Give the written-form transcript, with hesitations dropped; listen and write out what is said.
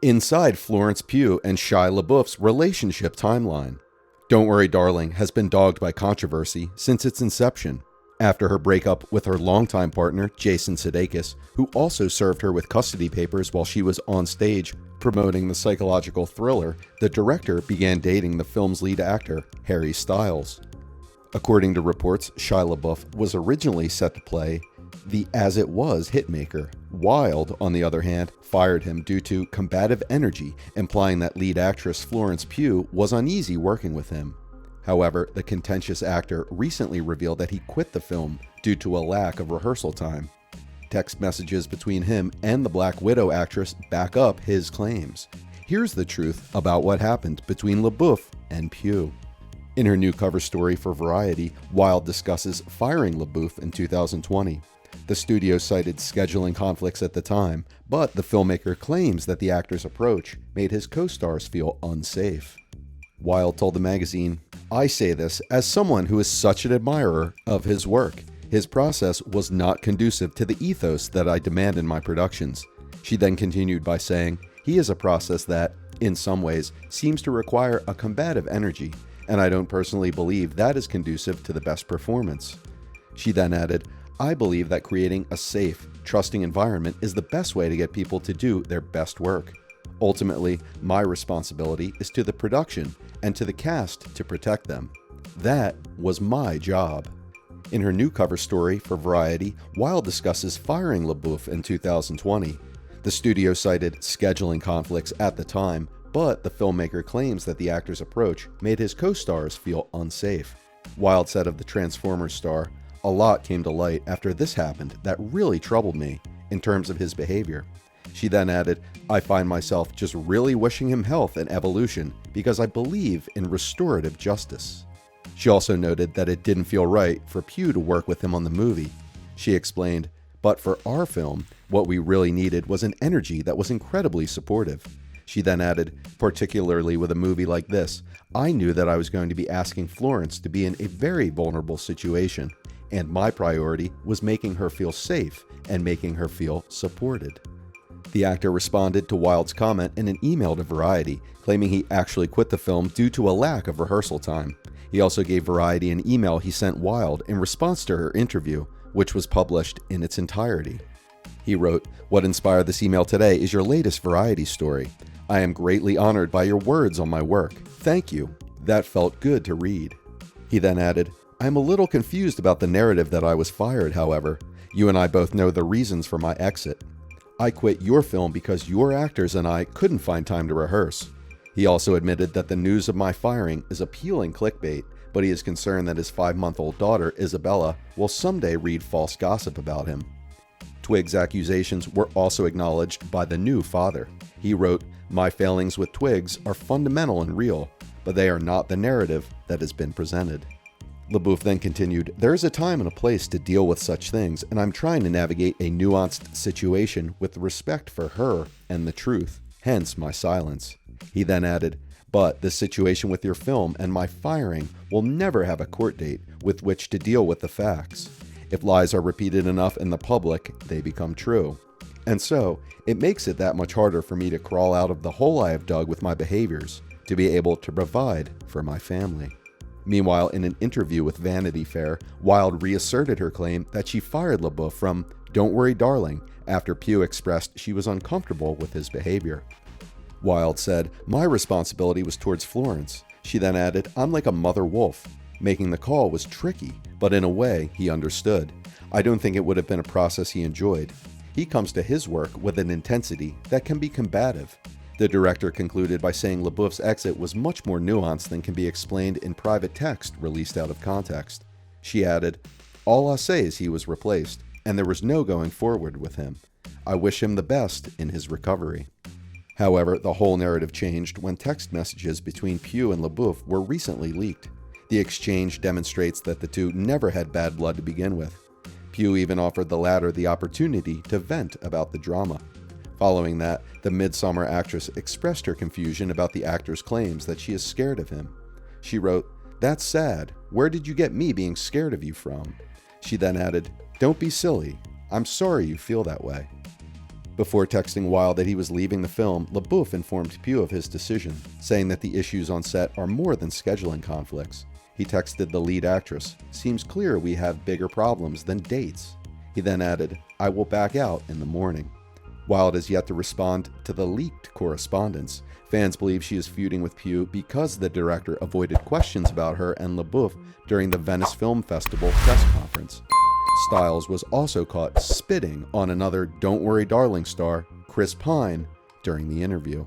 Inside Florence Pugh and Shia LaBeouf's relationship timeline. Don't Worry Darling has been dogged by controversy since its inception. After her breakup with her longtime partner, Jason Sudeikis, who also served her with custody papers while she was on stage promoting the psychological thriller, the director began dating the film's lead actor, Harry Styles. According to reports, Shia LaBeouf was originally set to play the As It Was hitmaker. Wild, on the other hand, fired him due to combative energy, implying that lead actress Florence Pugh was uneasy working with him. However, the contentious actor recently revealed that he quit the film due to a lack of rehearsal time. Text messages between him and the Black Widow actress back up his claims. Here's the truth about what happened between LaBeouf and Pugh. In her new cover story for Variety, Wild discusses firing LaBeouf in 2020. The studio cited scheduling conflicts at the time, but the filmmaker claims that the actor's approach made his co-stars feel unsafe. Wild told the magazine, "I say this as someone who is such an admirer of his work. His process was not conducive to the ethos that I demand in my productions." She then continued by saying, "He is a process that, in some ways, seems to require a combative energy, and I don't personally believe that is conducive to the best performance." She then added, "I believe that creating a safe, trusting environment is the best way to get people to do their best work. Ultimately, my responsibility is to the production and to the cast to protect them. That was my job." In her new cover story for Variety, Wild discusses firing LaBeouf in 2020. The studio cited scheduling conflicts at the time, but the filmmaker claims that the actor's approach made his co-stars feel unsafe. Wild said of the Transformers star, "A lot came to light after this happened that really troubled me in terms of his behavior." She then added, "I find myself just really wishing him health and evolution because I believe in restorative justice." She also noted that it didn't feel right for Pugh to work with him on the movie. She explained, "But for our film, what we really needed was an energy that was incredibly supportive." She then added, "Particularly with a movie like this, I knew that I was going to be asking Florence to be in a very vulnerable situation, and my priority was making her feel safe and making her feel supported." The actor responded to Wild's comment in an email to Variety, claiming he actually quit the film due to a lack of rehearsal time. He also gave Variety an email he sent Wild in response to her interview, which was published in its entirety. He wrote, "What inspired this email today is your latest Variety story. I am greatly honored by your words on my work. Thank you. That felt good to read." He then added, "I am a little confused about the narrative that I was fired, however. You and I both know the reasons for my exit. I quit your film because your actors and I couldn't find time to rehearse." He also admitted that the news of my firing is appealing clickbait, but he is concerned that his 5-month-old daughter, Isabella, will someday read false gossip about him. Twig's accusations were also acknowledged by the new father. He wrote, "My failings with Twigs are fundamental and real, but they are not the narrative that has been presented." LaBeouf then continued, "There is a time and a place to deal with such things, and I'm trying to navigate a nuanced situation with respect for her and the truth, hence my silence." He then added, "But this situation with your film and my firing will never have a court date with which to deal with the facts. If lies are repeated enough in the public, they become true. And so, it makes it that much harder for me to crawl out of the hole I have dug with my behaviors, to be able to provide for my family." Meanwhile, in an interview with Vanity Fair, Wild reasserted her claim that she fired LaBeouf from Don't Worry Darling after Pugh expressed she was uncomfortable with his behavior. Wild said, "My responsibility was towards Florence." She then added, "I'm like a mother wolf. Making the call was tricky, but in a way, he understood. I don't think it would have been a process he enjoyed. He comes to his work with an intensity that can be combative." The director concluded by saying LaBeouf's exit was much more nuanced than can be explained in private text released out of context. She added, "All I'll say is he was replaced, and there was no going forward with him. I wish him the best in his recovery." However, the whole narrative changed when text messages between Pugh and LaBeouf were recently leaked. The exchange demonstrates that the two never had bad blood to begin with. Pugh even offered the latter the opportunity to vent about the drama. Following that, the Midsommar actress expressed her confusion about the actor's claims that she is scared of him. She wrote, "That's sad. Where did you get me being scared of you from?" She then added, "Don't be silly. I'm sorry you feel that way." Before texting Wilde that he was leaving the film, LaBeouf informed Pugh of his decision, saying that the issues on set are more than scheduling conflicts. He texted the lead actress, "Seems clear we have bigger problems than dates." He then added, "I will back out in the morning." Wilde has yet to respond to the leaked correspondence. Fans believe she is feuding with Pugh because the director avoided questions about her and LaBeouf during the Venice Film Festival press conference. Styles was also caught spitting on another Don't Worry Darling star, Chris Pine, during the interview.